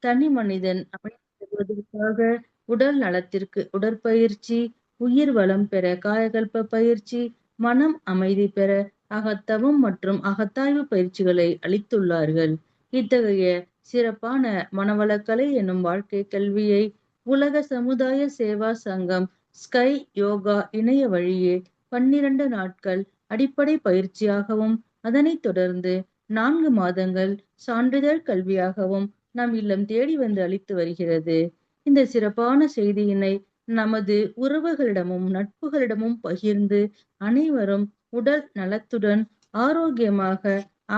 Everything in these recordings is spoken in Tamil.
தனி மனிதன் அமைவதற்காக உடல் நலத்திற்கு உடற்பயிற்சி, உயிர் வளம் பெற காயகல்ப பயிற்சி, மனம் அமைதி பெற அகத்தவம் மற்றும் அகத்தாய்வு பயிற்சிகளை அளித்துள்ளார்கள். இத்தகைய சிறப்பான மனவளக்கலை எனும் வாழ்க்கை கல்வியை உலக சமுதாய சேவா சங்கம் ஸ்கை யோகா இணைய வழியே 12 நாட்கள் அடிப்படை பயிற்சியாகவும், அதனைத் தொடர்ந்து 4 மாதங்கள் சான்றிதழ் கல்வியாகவும் நம் இல்லம் தேடி வந்து அளித்து வருகிறது. இந்த சிறப்பான செய்தியினை நமது உறவுகளிடமும் நட்புகளிடமும் பகிர்ந்து அனைவரும் உடல் நலத்துடன் ஆரோக்கியமாக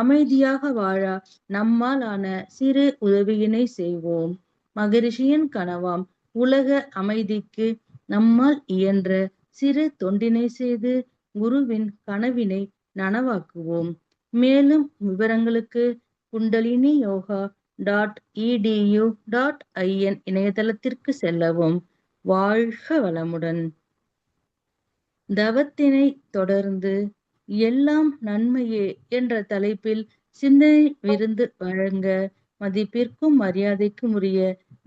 அமைதியாக வாழ நம்மால் ஆன சிறு உதவியினை செய்வோம். மகரிஷியின் கனவாம் உலக அமைதிக்கு நம்மால் இயன்ற சிறு தொண்டினை செய்து குருவின் கனவினை நனவாக்குவோம். மேலும் விவரங்களுக்கு kundaliniyoga.edu.in இணையதளத்திற்கு செல்லவும். வாழ்க வளமுடன். தவத்தினை தொடர்ந்து எல்லாம் நன்மையே என்ற தலைப்பில் சிந்தனை விருந்து வழங்க மதிப்பிற்கும் மரியாதைக்கும் உரிய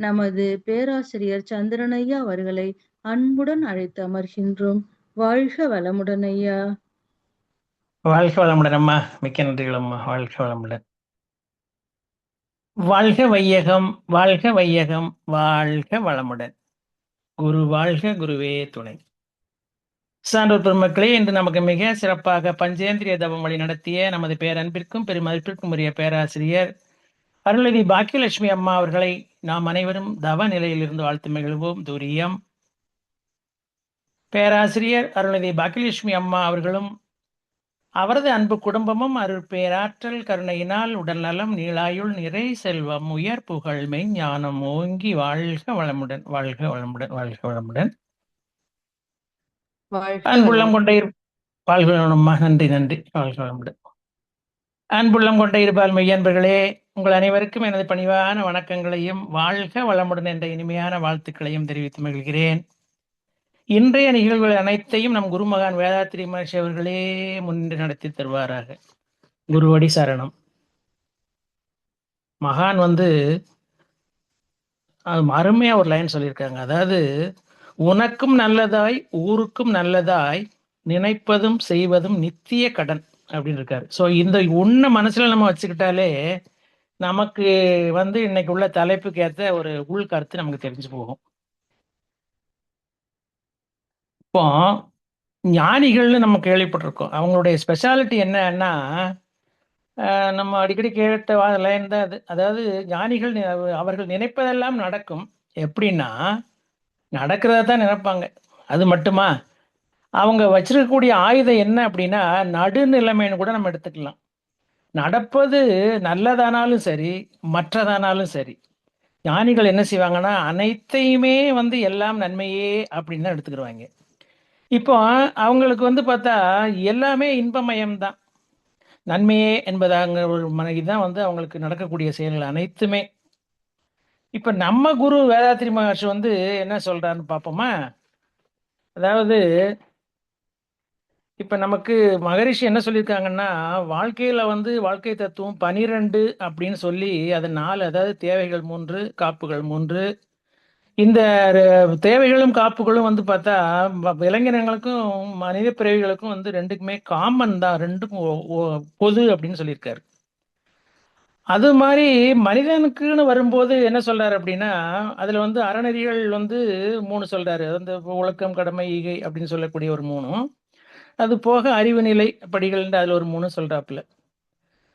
நமது பேராசிரியர் சந்திரனையா அவர்களை அன்புடன் அழைத்து அமர்கின்றோம். வாழ்க வளமுடன் ஐயா. வாழ்க வளமுடன் அம்மா. மிக்க நன்றிகள் அம்மா. வாழ்க வளமுடன். வாழ்க வையகம், வாழ்க வையகம், வாழ்க வளமுடன். குரு வாழ்க, குருவே துணை. சான்றோர் பெருமக்களே, இன்று நமக்கு மிக சிறப்பாக பஞ்சேந்திரிய தவம் வழி நடத்திய நமது பேரன்பிற்கும் பெருமதிப்பிற்கும் உரிய பேராசிரியர் அருள்நிதி பாக்கியலட்சுமி அம்மா அவர்களை நாம் அனைவரும் தவ நிலையிலிருந்து வாழ்த்து மகிழ்வோம். துரியம். பேராசிரியர் அருள்நிதி பாக்கியலட்சுமி அம்மா அவர்களும் அவரது அன்பு குடும்பமும் அருட்பேராற்றல் கருணையினால் உடல் நலம், நீளாயுள், நிறை செல்வம், உயர் புகழ், மெய்ஞானம் ஓங்கி வாழ்க வளமுடன், வாழ்க வளமுடன், வாழ்க வளமுடன். அன்புள்ளம் கொண்ட வாழ்க வளமுடன்மா. நன்றி நன்றி. வாழ்க வளமுடன். அன்புள்ளம் கொண்ட இருபால் மெய்யன்பர்களே, உங்கள் அனைவருக்கும் எனது பணிவான வணக்கங்களையும் வாழ்க வளமுடன் என்ற இனிமையான வாழ்த்துக்களையும் தெரிவித்து மகிழ்கிறேன். இன்றைய நிகழ்வுகள் அனைத்தையும் நம் குருமகான் வேதாத்திரி மகர்ஷி அவர்களே முன்னின்று நடத்தி தருவாராக. குருவடி சரணம். மகான் அருமையா ஒரு லைன் சொல்லியிருக்காங்க. அதாவது, உனக்கும் நல்லதாய் ஊருக்கும் நல்லதாய் நினைப்பதும் செய்வதும் நித்திய கடன் அப்படின்னு இருக்காரு. ஸோ இந்த உன்னை மனசுல நம்ம வச்சுக்கிட்டாலே நமக்கு இன்னைக்கு உள்ள தலைப்புக்கு ஏற்ற ஒரு உள்கருத்து நமக்கு தெரிஞ்சு போகும். இப்போ ஞானிகள்னு நம்ம கேள்விப்பட்டிருக்கோம். அவங்களுடைய ஸ்பெஷாலிட்டி என்னன்னா, நம்ம அடிக்கடி கேட்ட லைன் தான் அது. அதாவது, ஞானிகள் அவர்கள் நினைப்பதெல்லாம் நடக்கும். எப்படின்னா, நடக்கிறதா தான் நினைப்பாங்க. அது மட்டுமா, அவங்க வச்சிருக்கக்கூடிய ஆயுதம் என்ன அப்படின்னா, நடுநிலைமைன்னு கூட நம்ம எடுத்துக்கலாம். நடப்பது நல்லதானாலும் சரி, மற்றதானாலும் சரி, ஞானிகள் என்ன செய்வாங்கன்னா, அனைத்தையுமே எல்லாம் நன்மையே அப்படின்னு தான் எடுத்துக்கிடுவாங்க. இப்போ அவங்களுக்கு பார்த்தா எல்லாமே இன்பமயம்தான், நன்மையே என்பதாங்க ஒரு இதுதான் அவங்களுக்கு நடக்கக்கூடிய செயல்கள் அனைத்துமே. இப்ப நம்ம குரு வேதாத்திரி மகர்ஷி என்ன சொல்றாருன்னு பார்ப்போமா? அதாவது, இப்ப நமக்கு மகரிஷி என்ன சொல்லியிருக்காங்கன்னா, வாழ்க்கையில வாழ்க்கை தத்துவம் 12 அப்படின்னு சொல்லி அது 4. அதாவது தேவைகள் 3, காப்புகள் 3. இந்த தேவைகளும் காப்புகளும் பார்த்தா விலங்கினங்களுக்கும் மனித பிறவிகளுக்கும் ரெண்டுக்குமே காமன் தான், ரெண்டுக்கும் பொது அப்படின்னு சொல்லியிருக்காரு. அது மாதிரி மனிதனுக்குன்னு வரும்போது என்ன சொல்றாரு அப்படின்னா, அதுல அறநெறிகள் 3 சொல்றாரு. ஒழுக்கம், கடமை, ஈகை அப்படின்னு சொல்லக்கூடிய ஒரு 3. அது போக அறிவு நிலை படிகள் அதுல ஒரு 3 சொல்றாப்புல.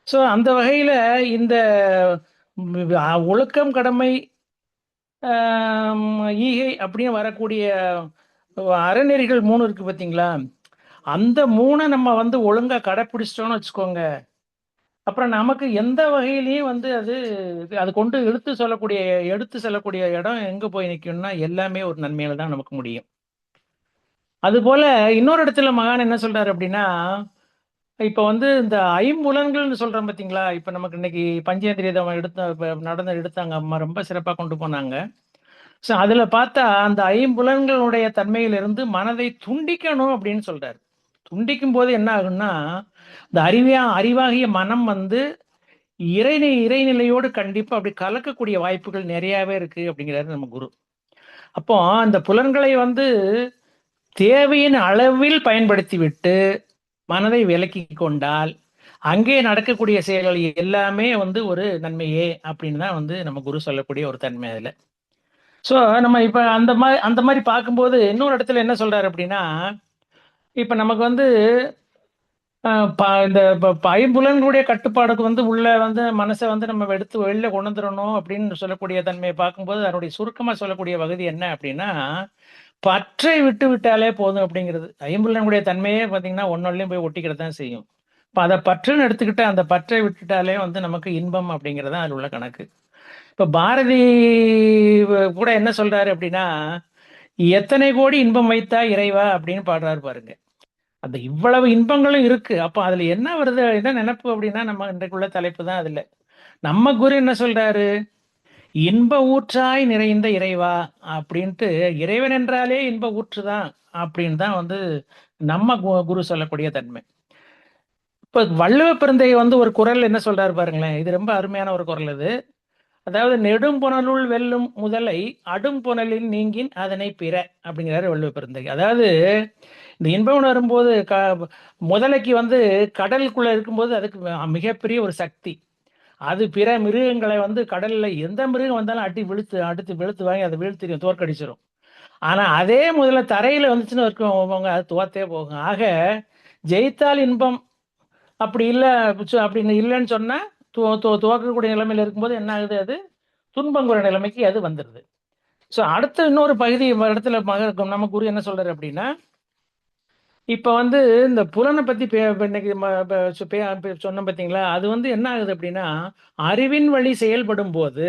ஸோ அந்த வகையில இந்த ஒழுக்கம், கடமை, ஈகை அப்படின்னு வரக்கூடிய அறநெறிகள் 3 இருக்கு பார்த்தீங்களா? அந்த 3 நம்ம ஒழுங்கா கடைப்பிடிச்சிட்டோம்னு வச்சுக்கோங்க, அப்புறம் நமக்கு எந்த வகையிலையும் அது அது கொண்டு எடுத்து செல்லக்கூடிய இடம் எங்க போய் நிற்கும்னா, எல்லாமே ஒரு நன்மையில தான் நமக்கு முடியும். அது போல இன்னொரு இடத்துல மகான் என்ன சொல்றாரு அப்படின்னா, இப்ப இந்த ஐம்புலன்கள்னு சொல்றோம் பார்த்தீங்களா? இப்ப நமக்கு இன்னைக்கு பஞ்சேந்திரியம் எடுத்தாங்க அம்மா, ரொம்ப சிறப்பா கொண்டு போனாங்க. ஸோ அதுல பார்த்தா அந்த ஐம்புலன்களுடைய தன்மையிலிருந்து மனதை துண்டிக்கணும் அப்படின்னு சொல்றாரு. துண்டிக்கும் போது என்ன ஆகும்னா, இந்த அறிவாகிய மனம் இறைநிலையோடு கண்டிப்பா அப்படி கலக்கக்கூடிய வாய்ப்புகள் நிறையவே இருக்கு அப்படிங்கிறாரு நம்ம குரு. அப்போ அந்த புலன்களை வந்து தேவையின் அளவில் பயன்படுத்தி விட்டு மனதை விலக்கி கொண்டால் அங்கே நடக்கக்கூடிய செயல்கள் எல்லாமே வந்து ஒரு நன்மையே அப்படின்னு தான் வந்து நம்ம குரு சொல்லக்கூடிய ஒரு தன்மை அதுல. ஸோ நம்ம இப்ப அந்த மாதிரி பார்க்கும்போது இன்னொரு இடத்துல என்ன சொல்றாரு அப்படின்னா, இப்ப நமக்கு வந்து இந்த ஐம்புலன்களுடைய கட்டுப்பாடுக்கு வந்து உள்ள வந்து மனசை வந்து நம்ம எடுத்து வெளில கொண்டு வந்துடணும் அப்படின்னு சொல்லக்கூடிய தன்மையை பார்க்கும்போது அதனுடைய சுருக்கமா சொல்லக்கூடிய பகுதி என்ன அப்படின்னா, பற்றை விட்டு விட்டாலே போதும் அப்படிங்கிறது. ஐம்புலன்களுடைய தன்மையே பார்த்தீங்கன்னா ஒன்னொன்னையும் போய் ஒட்டிக்கிட்டு தான் செய்யும். இப்போ அதை பற்றுன்னு எடுத்துக்கிட்டு அந்த பற்றை விட்டுட்டாலே வந்து நமக்கு இன்பம் அப்படிங்கிறது தான் அதில் உள்ள கணக்கு. இப்போ பாரதி கூட என்ன சொல்றாரு அப்படின்னா, எத்தனை கோடி இன்பம் வைத்தா இறைவா அப்படின்னு பாடுறாரு பாருங்க. அந்த இவ்வளவு இன்பங்களும் இருக்கு. அப்போ அதுல என்ன வருது, என்ன நினைப்பு அப்படின்னா, நம்ம இன்றைக்குள்ள தலைப்பு தான் அதுல. நம்ம குரு என்ன சொல்றாரு, இன்ப ஊற்றாய் நிறைந்த இறைவா அப்படின்ட்டு, இறைவன் என்றாலே இன்ப ஊற்றுதான் அப்படின்னு தான் வந்து நம்ம குரு சொல்லக்கூடிய தன்மை. இப்ப வள்ளுவ பிறந்தை வந்து ஒரு குரல் என்ன சொல்றாரு பாருங்களேன், இது ரொம்ப அருமையான ஒரு குரல் இது. அதாவது நெடும் புனலுள் வெல்லும் முதலை அடும் புனலில் நீங்கின் அதனை பிற அப்படிங்கிறாரு வள்ளுவ பிறந்தை. அதாவது இந்த இன்பம் வரும்போது முதலைக்கு வந்து கடலுக்குள்ள இருக்கும்போது அதுக்கு மிகப்பெரிய ஒரு சக்தி. அது பிற மிருகங்களை வந்து கடல்ல எந்த மிருகம் வந்தாலும் அடுத்து வெளுத்து வாங்கி அதை வீழ்த்திடும், தோற்கடிச்சிடும். ஆனா அதே முதல்ல தரையில வந்துச்சுன்னு இருக்கவங்க அது தோத்தே போகும். ஆக ஜெயித்தால் இன்பம், அப்படி இல்லை அப்படின்னு இல்லைன்னு சொன்னா துவக்கக்கூடிய நிலைமையில இருக்கும்போது என்ன ஆகுது, அது துன்பங்குற நிலைமைக்கு அது வந்துடுது. ஸோ அடுத்த இன்னொரு பகுதி இடத்துல நம்ம குரு என்ன சொல்றாரு அப்படின்னா, இப்ப வந்து இந்த புலனை பத்தி இன்னைக்கு சொன்ன பார்த்தீங்களா, அது வந்து என்ன ஆகுது அப்படின்னா, அறிவின் வழி செயல்படும் போது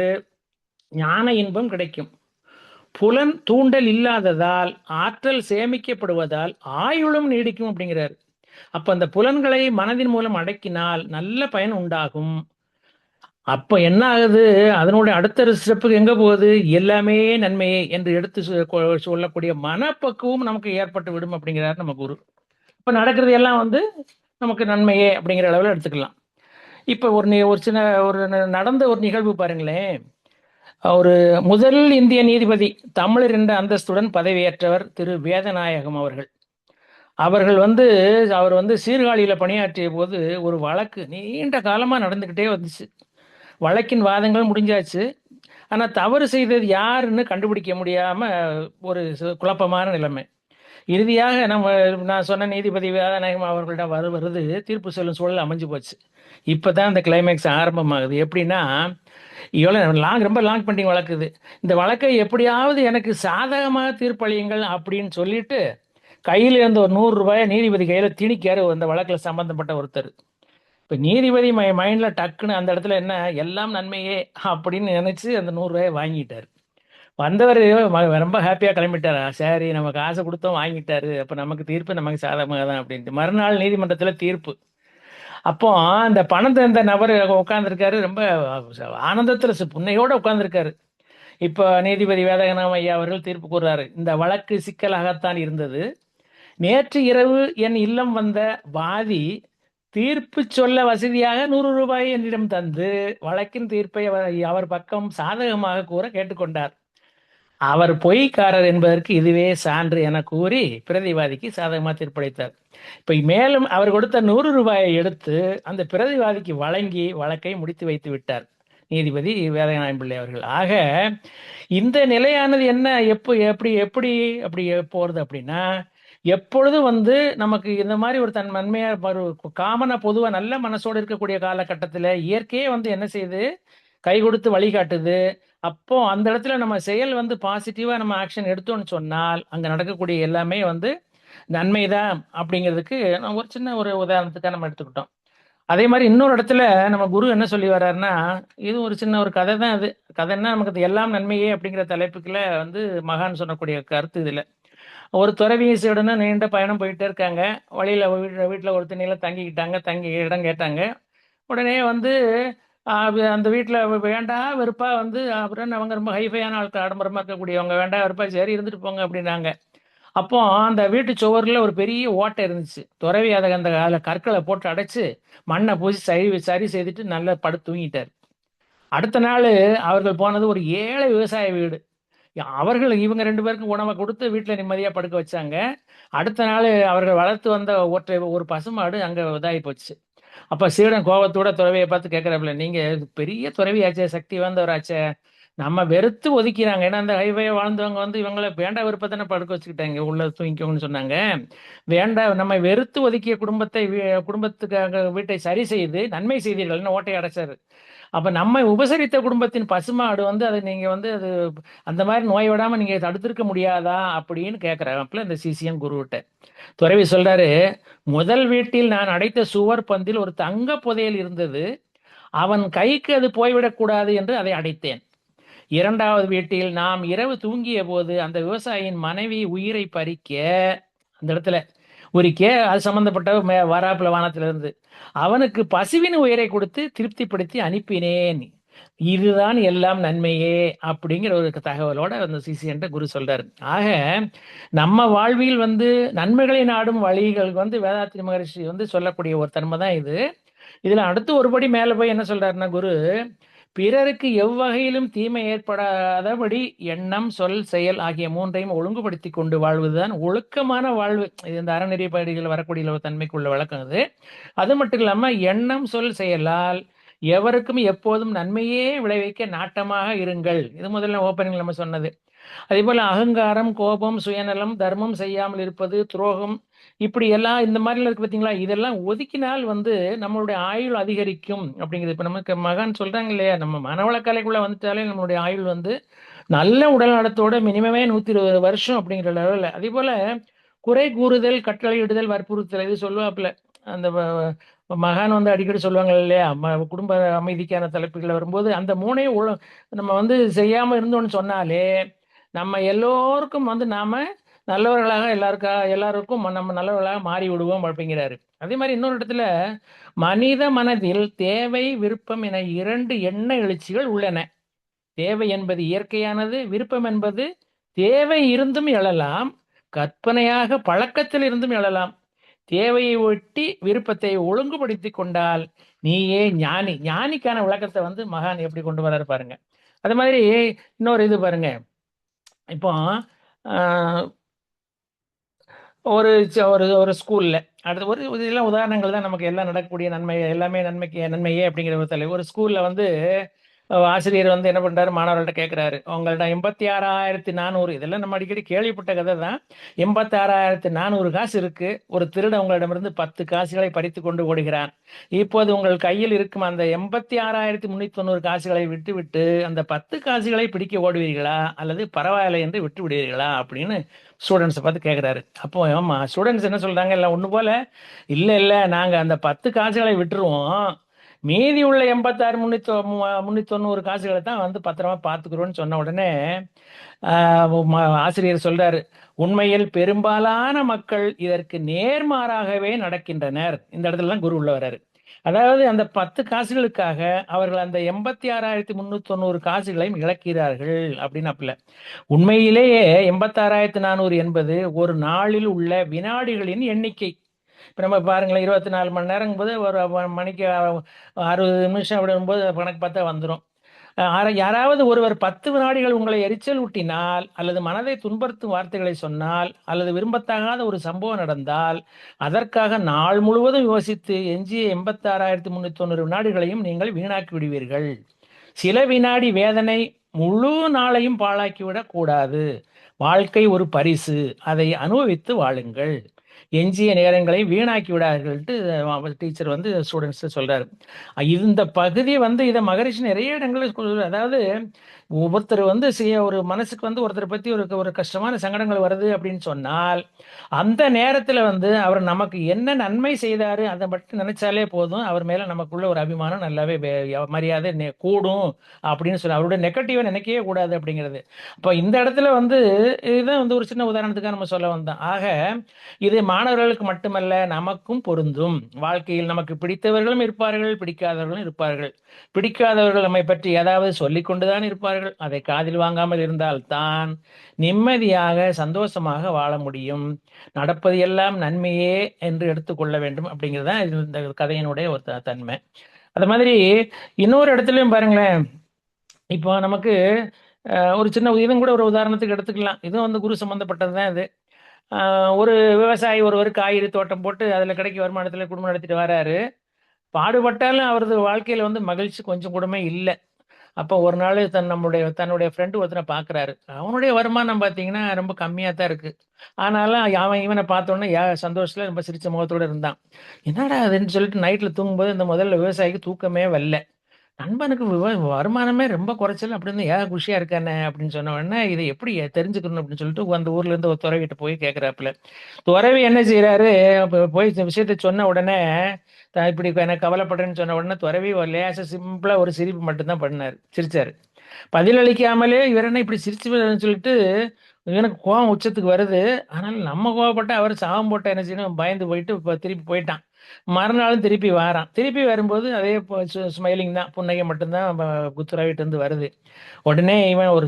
ஞான இன்பம் கிடைக்கும். புலன் தூண்டல் இல்லாததால் ஆற்றல் சேமிக்கப்படுவதால் ஆயுளும் நீடிக்கும் அப்படிங்கிறார். அப்ப அந்த புலன்களை மனதின் மூலம் அடக்கினால் நல்ல பயன் உண்டாகும். அப்ப என்ன ஆகுது, அதனுடைய அடுத்த ஸ்டெப்புக்கு எங்க போகுது, எல்லாமே நன்மையே என்று எடுத்து சொல்லக்கூடிய மனப்பக்குவம் நமக்கு ஏற்பட்டு விடும் அப்படிங்கிறார் நம்ம குரு. இப்ப நடக்கிறது எல்லாம் வந்து நமக்கு நன்மையே அப்படிங்கிற அளவில் எடுத்துக்கலாம். இப்ப ஒரு சின்ன ஒரு நடந்த ஒரு நிகழ்வு பாருங்களேன். ஒரு முதல் இந்திய நீதிபதி தமிழர் என்ற அந்தஸ்துடன் பதவியேற்றவர் திரு வேதநாயகம் அவர்கள். அவர் வந்து சீர்காழியில பணியாற்றிய போது ஒரு வழக்கு நீண்ட காலமா நடந்துகிட்டே வந்துச்சு. வழக்கின் வாதங்கள் முடிஞ்சாச்சு. ஆனா தவறு செய்தது யாருன்னு கண்டுபிடிக்க முடியாம ஒரு குழப்பமான நிலைமை. இறுதியாக நான் சொன்ன நீதிபதி வேதநாயகம் அவர்களிடம் வருது தீர்ப்பு சொல்லும் சூழல் அமைஞ்சு போச்சு. இப்பதான் அந்த கிளைமேக்ஸ் ஆரம்பமாகுது. எப்படின்னா, ரொம்ப லாங் பெண்டிங் வழக்குது. இந்த வழக்கை எப்படியாவது எனக்கு சாதகமாக தீர்ப்பளியுங்கள் அப்படின்னு சொல்லிட்டு கையில் இருந்த ஒரு ₹100 நீதிபதி கையில திணிக்காரு அந்த வழக்குல சம்பந்தப்பட்ட ஒருத்தர். இப்ப நீதிபதி மைண்ட்ல டக்குன்னு அந்த இடத்துல என்ன, எல்லாம் நன்மையே அப்படின்னு நினைச்சு அந்த ₹100 வாங்கிட்டாரு. வந்தவர் ரொம்ப ஹாப்பியா கிளம்பிட்டாரா, சரி நம்ம காசை கொடுத்தோம் வாங்கிட்டாரு, அப்ப நமக்கு தீர்ப்பு நமக்கு சாதகமாக தான் அப்படின்ட்டு. மறுநாள் நீதிமன்றத்துல தீர்ப்பு. அப்போ அந்த பணத்தை இந்த நபர் உட்கார்ந்துருக்காரு, ரொம்ப ஆனந்தத்துல புன்னையோட உட்கார்ந்துருக்காரு. இப்ப நீதிபதி வேதகநாம ஐயா அவர்கள் தீர்ப்பு கூறுறாரு, இந்த வழக்கு சிக்கலாகத்தான் இருந்தது. நேற்று இரவு என் இல்லம் வந்த வாதி தீர்ப்பு சொல்ல வசதியாக ₹100 என்னிடம் தந்து வழக்கின் தீர்ப்பை அவர் பக்கம் சாதகமாக கூற கேட்டுக்கொண்டார். அவர் பொய்க்காரர் என்பதற்கு இதுவே சான்று என கூறி பிரதிவாதிக்கு சாதகமாக தீர்ப்பளித்தார். இப்ப மேலும் அவர் கொடுத்த ₹100 எடுத்து அந்த பிரதிவாதிக்கு வழங்கி வழக்கை முடித்து வைத்து விட்டார் நீதிபதி வேதநாயகம் பிள்ளை அவர்கள். ஆக இந்த நிலையானது என்ன, எப்படி எப்படி அப்படி போறது அப்படின்னா, எப்பொழுதும் வந்து நமக்கு இந்த மாதிரி ஒரு நன்மையா காமனா பொதுவா நல்ல மனசோடு இருக்கக்கூடிய காலகட்டத்தில் இயற்கையே வந்து என்ன செய்யுது, கை கொடுத்து வழிகாட்டுது. அப்போ அந்த இடத்துல நம்ம செயல் வந்து பாசிட்டிவா நம்ம ஆக்ஷன் எடுத்தோம்னு சொன்னால் அங்க நடக்கக்கூடிய எல்லாமே வந்து நன்மைதான் அப்படிங்கிறதுக்கு ஒரு சின்ன ஒரு உதாரணத்துக்காக நம்ம எடுத்துக்கிட்டோம். அதே மாதிரி இன்னொரு இடத்துல நம்ம குரு என்ன சொல்லி வர்றாருன்னா, இது ஒரு சின்ன ஒரு கதை தான். அது கதைன்னா நமக்கு எல்லாம் நன்மையே அப்படிங்கிற தலைப்புக்குள்ள வந்து மகான் சொல்லக்கூடிய கருத்து இதுல. ஒரு துறவி சீடனும் நீண்ட பயணம் போயிட்டே இருக்காங்க. வழியில வீட்டில் ஒரு திண்ணையில தங்கிக்கிட்டாங்க. தங்கி இடம் கேட்டாங்க. உடனே வந்து அந்த வீட்டில் வேண்டா வெறுப்பா வந்து அப்புறம் அவங்க ரொம்ப ஹைஃபையான ஆட்கள், ஆடம்பரமா இருக்கக்கூடியவங்க, வேண்டா வெறுப்பா சரி இருந்துட்டு போங்க அப்படின்னாங்க. அப்போ அந்த வீட்டு சுவர்ல ஒரு பெரிய ஓட்டை இருந்துச்சு. துறவி அதை அந்த அதில் கற்களை போட்டு அடைச்சு மண்ணை பூசி சரி சரி செய்துட்டு நல்லா படுத்து தூங்கிட்டார். அடுத்த நாள் அவர்கள் போனது ஒரு ஏழை விவசாய வீடு. அவர்கள் இவங்க 2 பேருக்கும் உணவை கொடுத்து வீட்டில் நிம்மதியாக படுக்க வச்சாங்க. அடுத்த நாள் அவர்கள் வளர்த்து வந்த ஒற்றை ஒரு பசுமாடு அங்கே இதாகி போச்சு. அப்ப சீடன் கோபத்தோட துறவியை பார்த்து கேட்கிறாப்புல, நீங்க பெரிய துறவியாச்சே, சக்தி வாய்ந்தவராச்சே, நம்ம வெறுத்து ஒதுக்கிறாங்க. ஏன்னா அந்த ஹைவே வாழ்ந்தவங்க வந்து இவங்கள வேண்டா விருப்பத்தானே படுக்க வச்சுக்கிட்டாங்க, உள்ள தூங்கிக்கோங்கன்னு சொன்னாங்க. வேண்டா நம்ம வெறுத்து ஒதுக்கிய குடும்பத்தை குடும்பத்துக்காக வீட்டை சரி செய்து நன்மை செய்தீர்கள் ஓட்டை அடைச்சாரு. அப்ப நம்ம உபசரித்த குடும்பத்தின் பசுமாடு வந்து அதை நீங்க வந்து அது அந்த மாதிரி நோய் விடாம நீங்க தடுத்திருக்க முடியாதா அப்படின்னு கேட்கிறாப்புல இந்த சிசியன் குருவிட்ட. துறவி சொல்றாரு, முதல் வீட்டில் நான் அடைத்த சுவர் பந்தில் ஒரு தங்க புதையல் இருந்தது. அவன் கைக்கு அது போய்விடக்கூடாது என்று அதை அடைத்தேன். இரண்டாவது வீட்டில் நாம் இரவு தூங்கிய போது அந்த விவசாயியின் மனைவி உயிரை பறிக்க அந்த இடத்துல அது சம்பந்தப்பட்ட வராப்புல வானத்திலிருந்து அவனுக்கு பசுவின் உயிரை கொடுத்து திருப்திப்படுத்தி அனுப்பினேன். இதுதான் எல்லாம் நன்மையே அப்படிங்கிற ஒரு தகவலோட அந்த சிசியன்ட்ட குரு சொல்றாரு. ஆக நம்ம வாழ்வில் வந்து நன்மைகளை நாடும் வழிகள் வந்து வேதாத்திரி மகரிஷி வந்து சொல்லக்கூடிய ஒரு தன்மை தான் இது. இதுல அடுத்து ஒருபடி மேல போய் என்ன சொல்றாருன்னா குரு, பிறருக்கு எவ்வகையிலும் தீமை ஏற்படாதபடி எண்ணம், சொல், செயல் ஆகிய மூன்றையும் ஒழுங்குபடுத்தி கொண்டு வாழ்வதுதான் ஒழுக்கமான வாழ்வு. இது இந்த அறநெறிப்படிகள் வரக்கூடிய தன்மைக்குள்ள வழக்கம் அது. அது மட்டும் இல்லாம எண்ணம், சொல், செயலால் எவருக்கும் எப்போதும் நன்மையே விளைவிக்க நாட்டமாக இருங்கள். இது முதல்ல ஓப்பனிங் நம்ம சொன்னது. அதே போல அகங்காரம், கோபம், சுயநலம், தர்மம் செய்யாமல் இருப்பது, துரோகம், இப்படி எல்லாம் இந்த மாதிரிலாம் இருக்கு பார்த்தீங்களா, இதெல்லாம் ஒதுக்கினால் வந்து நம்மளுடைய ஆயுள் அதிகரிக்கும் அப்படிங்கிறது. இப்போ நமக்கு மகான் சொல்றாங்க இல்லையா, நம்ம மனவளக்கலைக்குள்ள வந்துட்டாலே நம்மளுடைய ஆயுள் வந்து நல்ல உடல் நலத்தோட மினிமமே 120 வருஷம் அப்படிங்கிற லெவலில். அதே போல குறை கூறுதல், கட்டளையிடுதல், வற்புறுத்தல், இது சொல்லுவாப்புல அந்த மகான் வந்து அடிக்கடி சொல்லுவாங்க இல்லையா, குடும்ப அமைதிக்கான தலைப்புகள் வரும்போது அந்த மூணையும் நம்ம வந்து செய்யாம இருந்தோம்னு சொன்னாலே நம்ம எல்லோருக்கும் வந்து நாம நல்லவர்களாக எல்லாருக்கும் நம்ம நல்லவர்களாக மாறி விடுவோம் அப்படிங்கிறாரு. அதே மாதிரி இன்னொரு இடத்துல மனித மனதில் தேவை, விருப்பம் என 2 எண்ண எழுச்சிகள் உள்ளன. தேவை என்பது இயற்கையானது, விருப்பம் என்பது தேவை இருந்தும் எழலாம், கற்பனையாக பழக்கத்தில் இருந்தும் எழலாம். தேவையை ஒட்டி விருப்பத்தை ஒழுங்குபடுத்தி கொண்டால் நீயே ஞானி. ஞானிக்கான விளக்கத்தை வந்து மகான் எப்படி கொண்டு வராரு பாருங்க. அது மாதிரி இன்னொரு இது பாருங்க. இப்போ ஒரு ஒரு ஒரு ஸ்கூல்ல அடுத்து ஒரு இதெல்லாம் உதாரணங்கள் தான், நமக்கு எல்லாம் நடக்கக்கூடிய நன்மை, எல்லாமே நன்மையே அப்படிங்கிற ஒரு தலை. ஒரு ஸ்கூல்ல வந்து ஆசிரியர் வந்து என்ன பண்றாரு, மாணவர்கள்ட்ட கேட்கிறாரு, உங்கள்ட்ட 86,400, இதெல்லாம் நம்ம அடிக்கடி கேள்விப்பட்ட கதை தான். 86,400 காசு இருக்கு. ஒரு திருடன் உங்களிடமிருந்து 10 காசுகளை பறித்து கொண்டு ஓடுகிறான். இப்போது உங்கள் கையில் இருக்கும் அந்த 86,390 காசுகளை விட்டுவிட்டு அந்த 10 காசுகளை பிடிக்க ஓடுவீர்களா, அல்லது பரவாயில்லை என்று விட்டு விடுவீர்களா அப்படின்னு ஸ்டூடெண்ட்ஸை பார்த்து கேட்குறாரு. அப்போ ஆமா ஸ்டூடெண்ட்ஸ் என்ன சொல்றாங்க, எல்லாம் ஒன்று போல, இல்லை இல்லை நாங்கள் அந்த 10 காசுகளை விட்டுருவோம், மீதி உள்ள 86,390 காசுகளை தான் வந்து பத்திரமா பார்த்துக்கிறோன்னு சொன்ன உடனே ஆசிரியர் சொல்றாரு, உண்மையில் பெரும்பாலான மக்கள் இதற்கு நேர்மாறாகவே நடக்கின்றனர். இந்த இடத்துல தான் குரு உள்ள வர்றாரு. அதாவது அந்த 10 காசுகளுக்காக அவர்கள் அந்த 86,390 காசுகளையும் இழக்கிறார்கள் அப்படின்னு. உண்மையிலேயே 86,400 என்பது ஒரு நாளில் உள்ள வினாடிகளின் எண்ணிக்கை. இப்போ நம்ம பாருங்களேன், 24 மணி நேரம் போது ஒரு மணிக்கு 60 நிமிஷம் விடும்போது கணக்கு பார்த்தா வந்துடும். யாராவது ஒருவர் 10 வினாடிகள் உங்களை எரிச்சல் ஊட்டினால், அல்லது மனதை துன்புறுத்தும் வார்த்தைகளை சொன்னால், அல்லது விரும்பத்தகாத ஒரு சம்பவம் நடந்தால், அதற்காக நாள் முழுவதும் யோசித்து எஞ்சிய 86,390 வினாடிகளையும் நீங்கள் வீணாக்கி விடுவீர்கள். சில வினாடி வேதனை முழு நாளையும் பாழாக்கிவிடக் கூடாது. வாழ்க்கை ஒரு பரிசு, அதை அனுபவித்து வாழுங்கள். எஞ்சிய நேரங்களை வீணாக்கி விடார்கள்ட்டு டீச்சர் வந்து ஸ்டூடெண்ட்ஸ் சொல்றாரு. இந்த பகுதி வந்து இதை மகரிஷி நிறைய இடங்களில் சொல்றாரு. அதாவது ஒவ்வொருத்தர் வந்து ஒரு மனசுக்கு வந்து ஒருத்தரை பத்தி ஒரு கஷ்டமான சங்கடங்கள் வருது அப்படின்னு சொன்னால், அந்த நேரத்துல வந்து அவர் நமக்கு என்ன நன்மை செய்தாரு அதை மட்டும் நினைச்சாலே போதும், அவர் மேல நமக்குள்ள ஒரு அபிமானம் நல்லாவே மரியாதை கூடும் அப்படின்னு சொல்லி, அவருடைய நெகட்டிவா நினைக்கவே கூடாது அப்படிங்கிறது. அப்போ இந்த இடத்துல வந்து இதுதான் வந்து ஒரு சின்ன உதாரணத்துக்காக நம்ம சொல்ல வந்தோம். ஆக இது மாணவர்களுக்கு மட்டுமல்ல, நமக்கும் பொருந்தும். வாழ்க்கையில் நமக்கு பிடித்தவர்களும் இருப்பார்கள், பிடிக்காதவர்களும் இருப்பார்கள். பிடிக்காதவர்கள் நம்மை பற்றி ஏதாவது சொல்லிக் கொண்டுதான் இருப்பார்கள். அதை காதில் வாங்காமல் இருந்தால் தான் நிம்மதியாக சந்தோஷமாக வாழ முடியும். நடப்பது எல்லாம் நன்மையே என்று எடுத்துக்கொள்ள வேண்டும் அப்படிங்கிறது தான் இந்த கதையினுடைய ஒரு தன்மை. அது மாதிரி இன்னொரு இடத்துலயும் பாருங்களேன், இப்போ நமக்கு ஒரு சின்ன இதுவும் கூட ஒரு உதாரணத்துக்கு எடுத்துக்கலாம். இதுவும் வந்து குரு சம்பந்தப்பட்டது தான் இது. ஒரு விவசாயி ஒருவர் காய்கறி தோட்டம் போட்டு அதில் கிடைக்க வருமானத்தில் குடும்பம் நடத்திட்டு வராரு. பாடுபட்டாலும் அவரது வாழ்க்கையில் வந்து மகிழ்ச்சி கொஞ்சம் கூடமே இல்லை. அப்போ ஒரு நாள் தன்னுடைய ஃப்ரெண்டு ஒருத்தனை பார்க்குறாரு. அவனுடைய வருமானம் பார்த்தீங்கன்னா ரொம்ப கம்மியாக தான் இருக்கு. ஆனாலும் அவன் இவனை பார்த்தோன்னே சந்தோஷத்தில் ரொம்ப சிரிச்ச முகத்தோடு இருந்தான். என்னடா அதுன்னு சொல்லிட்டு நைட்டில் தூங்கும்போது இந்த முதல்ல விவசாயிக்கு தூக்கமே வரல. நண்பனுக்கு வருமானமே ரொம்ப குறைச்சல் அப்படின்னு ஏன் குஷியா இருக்கானே அப்படின்னு சொன்ன உடனே இதை எப்படி தெரிஞ்சுக்கணும் அப்படின்னு சொல்லிட்டு அந்த ஊர்ல இருந்து ஒரு துறவிகிட்ட போய் கேட்கிறாப்புல. துறவி என்ன செய்யறாரு, போய் இந்த விஷயத்த சொன்ன உடனே இப்படி எனக்கு கவலைப்படுறேன்னு சொன்ன உடனே துறவி ஒரு லேச சிம்பிளா ஒரு சிரிப்பு மட்டும்தான் பண்ணாரு, சிரிச்சாரு. பதிலளிக்காமலே இவர் என்ன இப்படி சிரிச்சு சொல்லிட்டு எனக்கு கோவம் உச்சத்துக்கு வருது. ஆனாலும் நம்ம கோவப்பட்ட அவர் சாபம் போட்ட என்ன செய்யணும் பயந்து போயிட்டு திருப்பி போயிட்டான். மறுநாளும் திருப்பி வாரான். திருப்பி வரும்போது அதே ஸ்மைலிங் தான், புன்னகை மட்டும்தான் குத்துராவிட்டு இருந்து வருது. உடனே இவன் ஒரு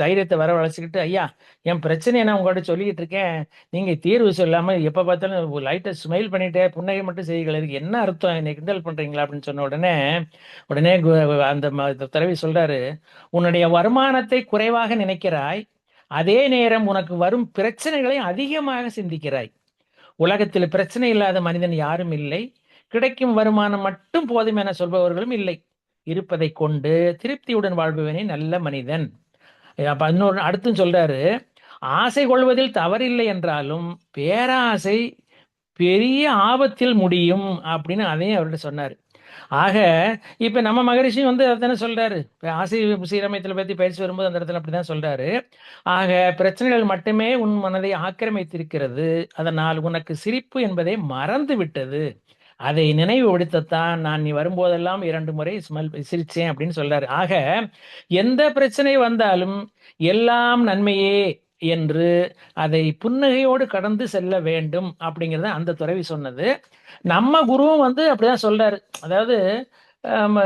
தைரியத்தை வரவழைச்சிக்கிட்டு, ஐயா என் பிரச்சனையை நான் உங்கள்கிட்ட சொல்லிக்கிட்டு இருக்கேன், நீங்க தீர்வு சொல்லாம எப்ப பார்த்தாலும் லைட்டா ஸ்மைல் பண்ணிட்டே புன்னகை மட்டும் செய்யுங்கள், இதுக்கு என்ன அர்த்தம், என்னை கிண்டல் பண்றீங்களா அப்படின்னு சொன்ன உடனே உடனே அந்த துறவி சொல்றாரு, உன்னுடைய வருமானத்தை குறைவாக நினைக்கிறாய், அதே நேரம் உனக்கு வரும் பிரச்சனைகளை அதிகமாக சிந்திக்கிறாய். உலகத்தில் பிரச்சனை இல்லாத மனிதன் யாரும் இல்லை. கிடைக்கும் வருமானம் மட்டும் போதும் என சொல்பவர்களும் இல்லை. இருப்பதை கொண்டு திருப்தியுடன் வாழ்பவனே நல்ல மனிதன். அப்ப இன்னொரு அடுத்தும் சொல்றாரு, ஆசை கொள்வதில் தவறில்லை என்றாலும் பேராசை பெரிய ஆபத்தில் முடியும் அப்படின்னு அதையும் அவர்கிட்ட சொன்னாரு. ஆக இப்ப நம்ம மகரிஷி வந்து அதானே சொல்றாரு. ஆசை சீரமைத்தலை பத்தி பயிற்சி வரும்போது அந்த இடத்துல அப்படிதான் சொல்றாரு. ஆக பிரச்சனைகள் மட்டுமே உன் மனதை ஆக்கிரமித்திருக்கிறது, அதனால் உனக்கு சிரிப்பு என்பதை மறந்து விட்டது. அதை நினைவுபடுத்தத்தான் நான் நீ வரும்போதெல்லாம் 2 முறை சிரிச்சேன் அப்படின்னு சொல்றாரு. ஆக எந்த பிரச்சனை வந்தாலும் எல்லாம் நன்மையே என்று அதை புன்னகையோடு கடந்து செல்ல வேண்டும் அப்படிங்கிறத அந்த துறவி சொன்னது. நம்ம குருவும் வந்து அப்படிதான் சொல்றாரு. அதாவது ஆம்,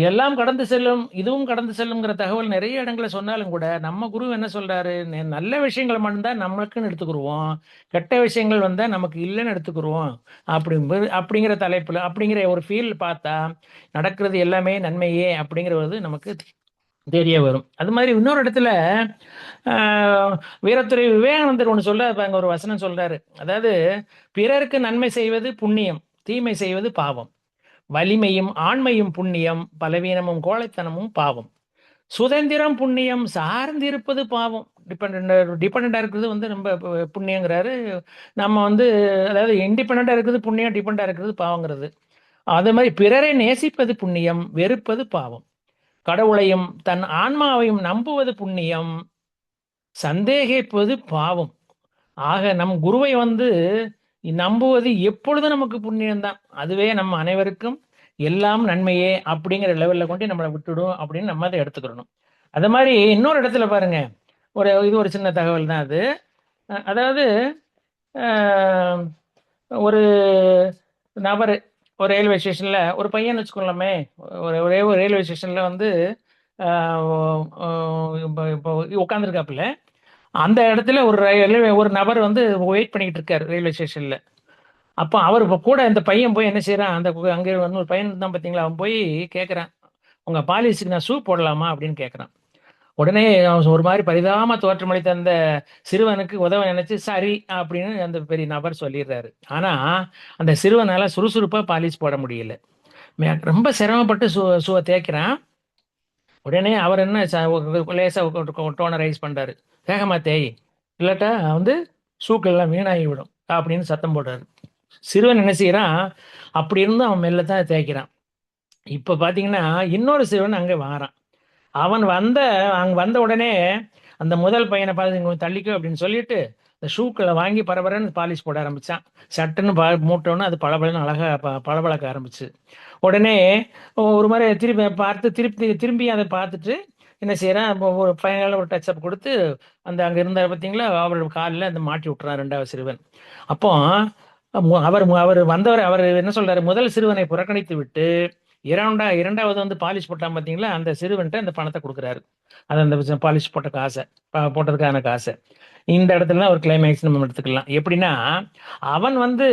எல்லாம் கடந்து செல்லும், இதுவும் கடந்து செல்லுங்கிற தகவல் நிறைய இடங்களை சொன்னாலும் கூட நம்ம குரு என்ன சொல்றாரு, நல்ல விஷயங்கள் மட்டும்தான் நம்மளுக்குன்னு எடுத்துக்கிடுவோம், கெட்ட விஷயங்கள் வந்தா நமக்கு இல்லைன்னு எடுத்துக்கிடுவோம் அப்படிங்கிற தலைப்புல அப்படிங்கிற ஒரு ஃபீல் பார்த்தா நடக்கிறது எல்லாமே நன்மையே அப்படிங்கிறது நமக்கு தெரிய வரும். அது மாதிரி இன்னொரு இடத்துல வீரத்துறை விவேகானந்தர் ஒன்று சொல்றாரு, அங்க ஒரு வசனம் சொல்றாரு. அதாவது பிறருக்கு நன்மை செய்வது புண்ணியம், தீமை செய்வது பாவம். வலிமையும் ஆண்மையும் புண்ணியம், பலவீனமும் கோழைத்தனமும் பாவம். சுதந்திரம் புண்ணியம், சார்ந்திருப்பது பாவம். டிபெண்டா இருக்கிறது வந்து ரொம்ப புண்ணியங்கிறாரு. நம்ம வந்து அதாவது இண்டிபெண்டா இருக்கிறது புண்ணியம், டிபெண்டா இருக்கிறது பாவங்கிறது. அது மாதிரி பிறரை நேசிப்பது புண்ணியம், வெறுப்பது பாவம். கடவுளையும் தன் ஆன்மாவையும் நம்புவது புண்ணியம், சந்தேகிப்பது பாவம். ஆக நம் குருவை வந்து நம்புவது எப்பொழுதும் நமக்கு புண்ணியம்தான். அதுவே நம்ம அனைவருக்கும் எல்லாம் நன்மையே அப்படிங்கிற லெவல்ல கொண்டு நம்மளை விட்டுடும் அப்படின்னு நம்ம அதை எடுத்துக்கிறணும். அது மாதிரி இன்னொரு இடத்துல பாருங்க, இது ஒரு சின்ன தகவல் தான் அது. அதாவது அஹ், ஒரு நபர் ஒரு ரயில்வே ஸ்டேஷன்ல ஒரு பையன் வச்சுக்கொள்ளலாமே, ஒரே ஒரு ரயில்வே ஸ்டேஷன்ல வந்து இப்போ உட்காந்துருக்காப்புல. அந்த இடத்துல ஒரு நபர் வந்து வெயிட் பண்ணிக்கிட்டு இருக்காரு ரயில்வே ஸ்டேஷன்ல. அப்போ அவர் இப்போ கூட இந்த பையன் போய் என்ன செய்யறான், அங்கே வந்து ஒரு பையன் தான் பார்த்தீங்களா, அவன் போய் கேட்குறான், உங்க பாலிசிக்கு நான் ஷூ போடலாமா அப்படின்னு கேட்குறான். உடனே அவன் ஒரு மாதிரி பரிதாபமா தோற்றமளித்த அந்த சிறுவனுக்கு உதவ நினைச்சு சரி அப்படின்னு அந்த பெரிய நபர் சொல்லிடுறாரு. ஆனா அந்த சிறுவனால சுறுசுறுப்பா பாலிஷ் போட முடியல. ரொம்ப சிரமப்பட்டு ஷூவை தேய்க்கிறான். உடனே அவர் என்ன லேசா டோனை ரைஸ் பண்றாரு, வேகமா தேய், இல்லாட்டா வந்து ஷூக்கள்லாம் வீணாகி விடும் அப்படின்னு சத்தம் போடுறாரு. சிறுவன் என்ன செய்யறான், அப்படி இருந்தும் அவன் மெல்ல தான் தேய்க்கிறான். இப்ப பாத்தீங்கன்னா இன்னொரு சிறுவன் அங்க வாரான். அங்க வந்த உடனே அந்த முதல் பையனை பார்த்து இங்க தள்ளிக்கோ அப்படின்னு சொல்லிட்டு இந்த ஷூக்களை வாங்கி பரபரன்னு பாலிஷ் போட ஆரம்பிச்சான். சட்டுன்னு மூட்டோன்னு அது பளபளன்னு அழகா பளபளக்க ஆரம்பிச்சு. உடனே ஒரு மாதிரி திருப்பி பார்த்து திருப்பி திரும்பி அதை பார்த்துட்டு என்ன செய்யறான், இப்போ ஒரு ஃபைனலாக ஒரு டச் அப் கொடுத்து அந்த அங்கே இருந்தார் பார்த்தீங்களா, அவரோட காலில் அந்த மாட்டி விட்டுறான் 2வது சிறுவன். அப்போ அவர் அவர் வந்தவர் அவர் என்ன சொல்றாரு, முதல் சிறுவனை புறக்கணித்து விட்டு இரண்டாவது வந்து பாலிஷ் போட்டான் பார்த்தீங்களா, அந்த சிறுவன்ட்ட அந்த பணத்தை கொடுக்குறாரு. அது அந்த பாலிஷ் போட்ட காசை, போட்டதுக்கான காசை. இந்த இடத்துல தான் ஒரு கிளைமேக்ஸ் நம்ம எடுத்துக்கலாம். எப்படின்னா, அவன் வந்து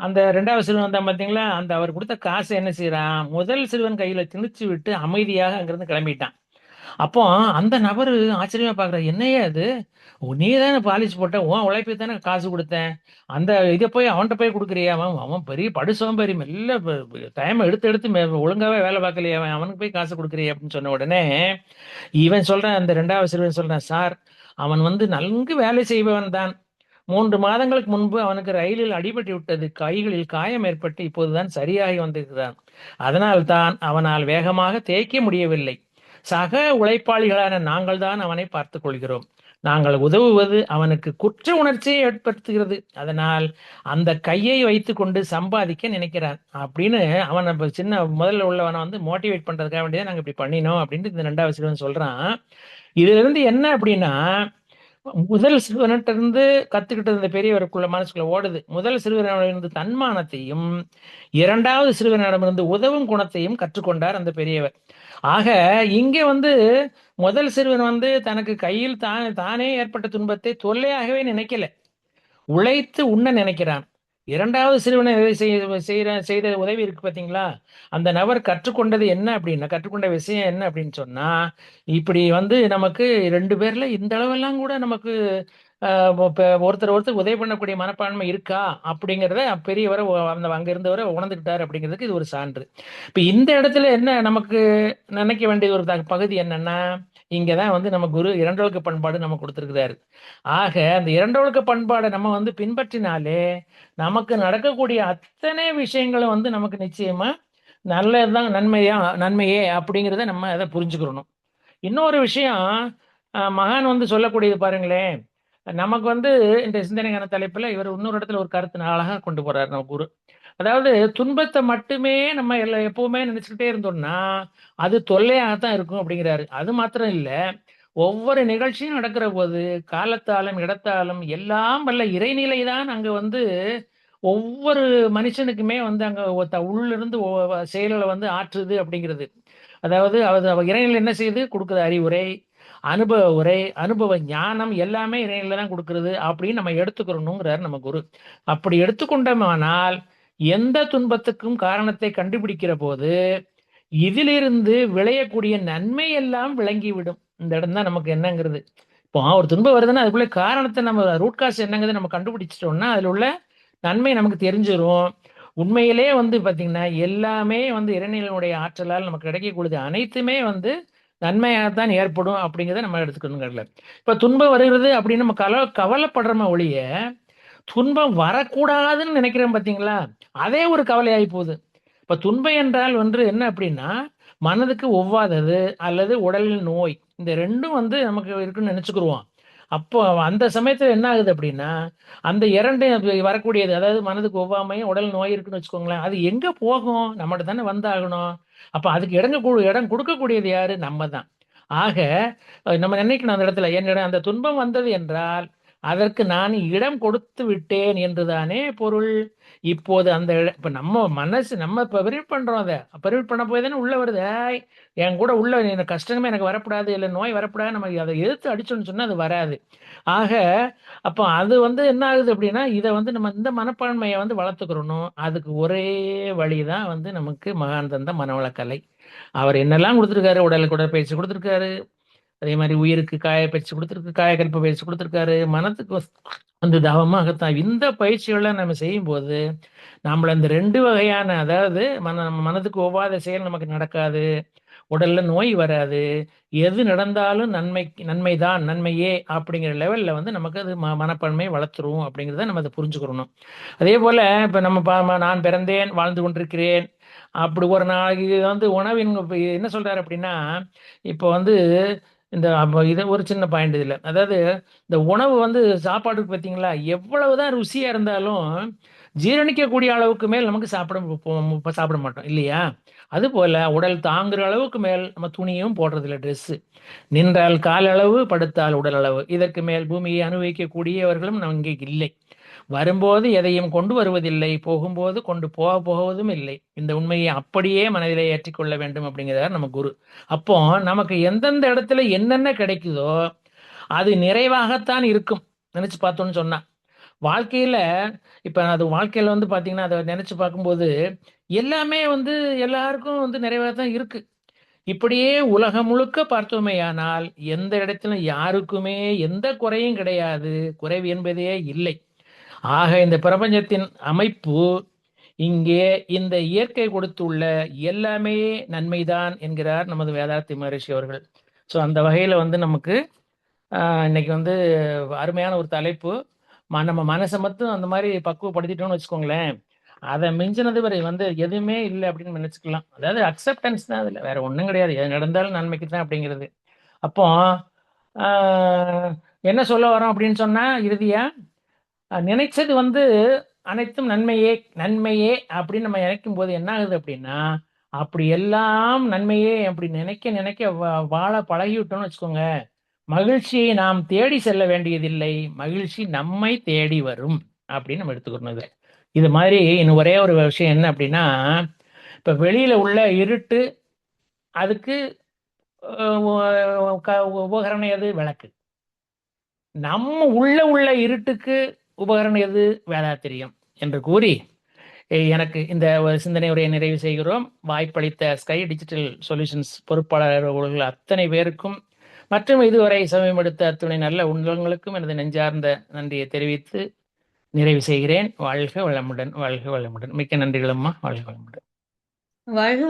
அந்த 2வது சிறுவன் வந்தான் பார்த்தீங்களா, அந்த அவர் கொடுத்த காசை என்ன செய்றான், முதல் சிறுவன் கையில திணிச்சு விட்டு அமைதியாக அங்கிருந்து கிளம்பிட்டான். அப்போ அந்த நபரு ஆச்சரியமா பார்க்குறாரு. "என்னய்யா இது? நீ தானே பாலிஷ் போட்ட. உன் உழைப்புக்கு தானே காசு குடுத்தேன். அந்த இத போய் அவன்ட்ட போய் குடுக்குறியே? அவன் அவன் பெரிய படு சோம்பேறி. மெல்ல டைம் எடுத்து எடுத்து ஒழுங்காவே வேலை பார்க்கலையே அவன். அவனுக்கு போய் காசு குடுக்குறியே" அப்படின்னு சொன்ன உடனே, இவன் சொல்றான், அந்த 2வது சிறுவன் சொல்றான், "சார், அவன் வந்து நன்கு வேலை செய்பவன் தான். 3 மாதங்களுக்கு முன்பு அவனுக்கு ரயிலில் அடிபட்டு விட்டது. கைகளில் காயம் ஏற்பட்டு இப்போதுதான் சரியாகி வந்திருக்கிறான். அதனால் தான் அவனால் வேகமாக தேய்க்க முடியவில்லை. சக உழைப்பாளிகளான நாங்கள் தான் அவனை பார்த்துக் கொள்கிறோம். நாங்கள் உதவுவது அவனுக்கு குற்ற உணர்ச்சியை ஏற்படுத்துகிறது. அதனால் அந்த கையை வைத்துக்கொண்டு சம்பாதிக்க நினைக்கிறான்" அப்படின்னு அவன் சின்ன முதல்ல உள்ளவனை வந்து மோட்டிவேட் பண்றதுக்காக வேண்டியதான் நாங்க இப்படி பண்ணினோம் அப்படின்ட்டு இந்த 2வது சிறுவன் சொல்றான். இதுல இருந்து என்ன அப்படின்னா, முதல் சிறுவன்கிட்ட இருந்து கத்துக்கிட்டது இந்த பெரியவருக்குள்ள மனசுக்குள்ள ஓடுது. முதல் சிறுவனிடமிருந்து தன்மானத்தையும், 2வது சிறுவனிடமிருந்து உதவும் குணத்தையும் கற்றுக்கொண்டார் அந்த பெரியவர். ஆக இங்க வந்து முதல் சிறுவன் வந்து தனக்கு கையில் தானே ஏற்பட்ட துன்பத்தை தொல்லையாகவே நினைக்கல. உழைத்து உண்ண நினைக்கிறான். 2வது சிறுவனை செய்த உதவி இருக்கு பார்த்தீங்களா? அந்த நபர் கற்றுக்கொண்டது என்ன அப்படின்னா, கற்றுக்கொண்ட விஷயம் என்ன அப்படின்னு சொன்னா, இப்படி வந்து நமக்கு 2 பேர்ல இந்த அளவெல்லாம் கூட நமக்கு ஒருத்தர் உதவி பண்ணக்கூடிய மனப்பான்மை இருக்கா? அப்படிங்கிறத பெரியவர அந்த அங்க இருந்தவர உணர்ந்துக்கிட்டாரு அப்படிங்கிறதுக்கு இது ஒரு சான்று. இப்ப இந்த இடத்துல என்ன நமக்கு நினைக்க வேண்டிய ஒரு பகுதி என்னன்னா, இங்க தான் வந்து நம்ம குரு இரண்டொழுக்க பண்பாடு நம்ம குடுத்திருக்கிறாரு. ஆக அந்த இரண்டொழுக்க பண்பாட நம்ம வந்து பின்பற்றினாலே, நமக்கு நடக்கக்கூடிய அத்தனை விஷயங்களும் வந்து நமக்கு நிச்சயமா நல்லதுதான், நன்மையே அப்படிங்கிறத நம்ம அத புரிஞ்சுக்கிறணும். இன்னொரு விஷயம், மகான் வந்து சொல்லக்கூடியது பாருங்களேன், நமக்கு வந்து இந்த சிந்தனைக்கான தலைப்புல இவர் இன்னொரு இடத்துல ஒரு கருத்து அழகா கொண்டு போறாரு நம்ம குரு. அதாவது துன்பத்தை மட்டுமே நம்ம எப்பவுமே நினைச்சுக்கிட்டே இருந்தோம்னா, அது தொல்லையாகத்தான் இருக்கும் அப்படிங்கிறாரு. அது மாத்திரம் இல்ல, ஒவ்வொரு நிகழ்ச்சியும் நடக்கிற போது காலத்தாலும் இடத்தாலும் எல்லாம் வல்ல இறைநிலை தான் அங்க வந்து ஒவ்வொரு மனுஷனுக்குமே வந்து அங்க உள்ளிருந்து செயல்களை வந்து ஆற்றுது அப்படிங்கிறது. அதாவது இறைநிலை என்ன செய்யுது, கொடுக்குற அறிவுரை, அனுபவ உரை, அனுபவ ஞானம் எல்லாமே இறைநிலை தான் கொடுக்கிறது அப்படின்னு நம்ம எடுத்துக்கிறணுங்கிறார் நம்ம குரு. அப்படி எடுத்துக்கொண்டோமானால் எந்த துன்பத்துக்கும் காரணத்தை கண்டுபிடிக்கிற போது இதிலிருந்து விளையக்கூடிய நன்மை எல்லாம் விளங்கிவிடும். இந்த இடம் தான் நமக்கு என்னங்கிறது. இப்போ ஒரு துன்பம் வருதுன்னா அதுக்குள்ள காரணத்தை, நம்ம ரூட் காஸ் என்னங்கிறத நம்ம கண்டுபிடிச்சிட்டோம்னா அதுல உள்ள நன்மை நமக்கு தெரிஞ்சிரும். உண்மையிலே வந்து பாத்தீங்கன்னா எல்லாமே வந்து இறைநிலையுடைய ஆற்றலால் நமக்கு கிடைக்கக்கூடியது அனைத்துமே வந்து நன்மையாகத்தான் ஏற்படும் அப்படிங்கிறத நம்ம எடுத்துக்கணுங்கல்ல. இப்ப துன்பம் வருகிறது அப்படின்னு நம்ம கவலைப்படுறோமே ஒழிய, துன்பம் வரக்கூடாதுன்னு நினைக்கிறோம் பாத்தீங்களா, அதே ஒரு கவலையாகி போகுது. இப்ப துன்பம் என்றால் ஒன்று என்ன அப்படின்னா, மனதுக்கு ஒவ்வாதது அல்லது உடலில் நோய். இந்த 2ம் வந்து நமக்கு இருக்குன்னு நினைச்சுக்குருவோம். அப்போ அந்த சமயத்துல என்ன ஆகுது அப்படின்னா, அந்த 2 வரக்கூடியது, அதாவது மனதுக்கு ஒவ்வாமையும் உடல் நோய் இருக்குன்னு வச்சுக்கோங்களேன், அது எங்க போகும்? நம்மட்ட தானே வந்தாகணும். அப்ப அதுக்கு இடம் கொடுக்கக்கூடியது யாரு? நம்ம தான். ஆக நம்ம நினைக்கணும் அந்த இடத்துல, என்னிடம் அந்த துன்பம் வந்தது என்றால் அதற்கு நான் இடம் கொடுத்து விட்டேன் என்றுதானே பொருள். இப்போது அந்த இப்ப நம்ம மனசு நம்ம இப்ப பெர்மிட் பண்றோம், அதை பெர்மிட் பண்ண போய் தானே உள்ள வருது. "ஏய், என் கூட உள்ள எனக்கு கஷ்டமே எனக்கு வரக்கூடாது, இல்லை நோய் வரக்கூடாது", நம்ம அதை எதிர்த்து அடிச்சோம்னு சொன்னா அது வராது. ஆக அப்போ அது வந்து என்ன ஆகுது அப்படின்னா, இதை வந்து நம்ம இந்த மனப்பான்மையை வந்து வளர்த்துக்கிறணும். அதுக்கு ஒரே வழிதான் வந்து நமக்கு மகான் தந்த மனவளக்கலை. அவர் என்னெல்லாம் கொடுத்துருக்காரு, உடலுக்கு உடற்பயிற்சி கொடுத்துருக்காரு, அதே மாதிரி உயிருக்கு காய பயிற்சி கொடுத்துருக்கு, காயகல்ப பயிற்சி கொடுத்துருக்காரு, மனத்துக்கு வந்து தவமாகத்தான். இந்த பயிற்சிகளை நம்ம செய்யும்போது நம்மள இந்த 2 வகையான, அதாவது நம்ம மனதுக்கு ஒவ்வாத செயல் நமக்கு நடக்காது, உடல்ல நோய் வராது, எது நடந்தாலும் நன்மைதான், நன்மையே அப்படிங்கிற லெவல்ல வந்து நமக்கு அது மனப்பான்மை வளர்த்துரும் அப்படிங்கிறத நம்ம அதை புரிஞ்சுக்கிறணும். அதே போல இப்ப நம்ம நான் பிறந்தேன், வாழ்ந்து கொண்டிருக்கிறேன், அப்படி ஒரு நாளைக்கு வந்து உணவின் என்ன சொல்றாரு அப்படின்னா, இப்போ வந்து இந்த இது ஒரு சின்ன பாயிண்ட் இதுல, அதாவது இந்த உணவு வந்து சாப்பாடுக்கு பார்த்தீங்களா, எவ்வளவுதான் ருசியா இருந்தாலும் ஜீரணிக்கக்கூடிய அளவுக்கு மேல் நமக்கு சாப்பிட மாட்டோம் இல்லையா? அதுபோல உடல் தாங்குற அளவுக்கு மேல் நம்ம துணியும் போடுறதில்ல, ட்ரெஸ்ஸு. நின்றால் கால் அளவு, படுத்தால் உடல் அளவு. இதற்கு மேல் பூமியை அனுபவிக்கக்கூடியவர்களும் நம்ம இங்கே இல்லை. வரும்போது எதையும் கொண்டு வருவதில்லை, போகும்போது கொண்டு போவதும் இல்லை. இந்த உண்மையை அப்படியே மனதிலே ஏற்றிக்கொள்ள வேண்டும் அப்படிங்கிறார் நம்ம குரு. அப்போ நமக்கு எந்தெந்த இடத்துல என்னென்ன கிடைக்குதோ அது நிறைவாகத்தான் இருக்கும். நினைச்சு பார்த்தோம்னு சொன்னா வாழ்க்கையில, இப்ப அது வாழ்க்கையில வந்து பாத்தீங்கன்னா அதை நினைச்சு பார்க்கும்போது எல்லாமே வந்து எல்லாருக்கும் வந்து நிறைவாக தான் இருக்கு. இப்படியே உலகம் முழுக்க பார்த்தோமேயானால் எந்த இடத்திலும் யாருக்குமே எந்த குறையும் கிடையாது, குறைவு என்பதே இல்லை. ஆக இந்த பிரபஞ்சத்தின் அமைப்பு இங்கே இந்த இயற்கை கொடுத்துள்ள எல்லாமே நன்மைதான் என்கிறார் நமது வேதாத்தி மகரிஷி அவர்கள். ஸோ அந்த வகையில் வந்து நமக்கு இன்னைக்கு வந்து அருமையான ஒரு தலைப்பு. நம்ம மனசை மட்டும் அந்த மாதிரி பக்குவப்படுத்திட்டோம்னு வச்சுக்கோங்களேன், அதை மிஞ்சினது வரை வந்து எதுவுமே இல்லை அப்படின்னு நினைச்சுக்கலாம். அதாவது அக்செப்டன்ஸ் தான், அதில் வேற ஒன்றும் கிடையாது, எது நடந்தாலும் நன்மைக்கு தான் அப்படிங்கிறது. அப்போ என்ன சொல்ல வரோம் அப்படின்னு சொன்னா, இறுதியா நினைச்சது வந்து அனைத்தும் நன்மையே நன்மையே அப்படின்னு நம்ம நினைக்கும் போது என்ன ஆகுது அப்படின்னா, அப்படி எல்லாம் நன்மையே அப்படி நினைக்க நினைக்க வாழ பழகிவிட்டோம்னு வச்சுக்கோங்க, மகிழ்ச்சியை நாம் தேடி செல்ல வேண்டியதில்லை, மகிழ்ச்சி நம்மை தேடி வரும் அப்படின்னு நம்ம எடுத்துக்கணும். இது மாதிரி இன்னும் ஒரே ஒரு விஷயம் என்ன அப்படின்னா, இப்ப வெளியில உள்ள இருட்டு, அதுக்கு உபகரணம் எது? விளக்கு. நம்ம உள்ள இருட்டுக்கு உபகரணம் எது? வேதாத்திரியம் என்று கூறி எனக்கு இந்த சிந்தனை உரையை நிறைவு செய்கிறோம். வாய்ப்பளித்த ஸ்கை டிஜிட்டல் சொல்யூஷன்ஸ் பொறுப்பாளர்கள் அத்தனை பேருக்கும் மற்றும் இதுவரை சமயம் எடுத்த அத்துணை நல்ல உள்ளங்களுக்கும் எனது நெஞ்சார்ந்த நன்றியை தெரிவித்து நிறைவு செய்கிறேன். வாழ்க வளமுடன், வாழ்க வளமுடன். மிக்க நன்றிகள் அம்மா. வாழ்க வளமுடன். வாழ்க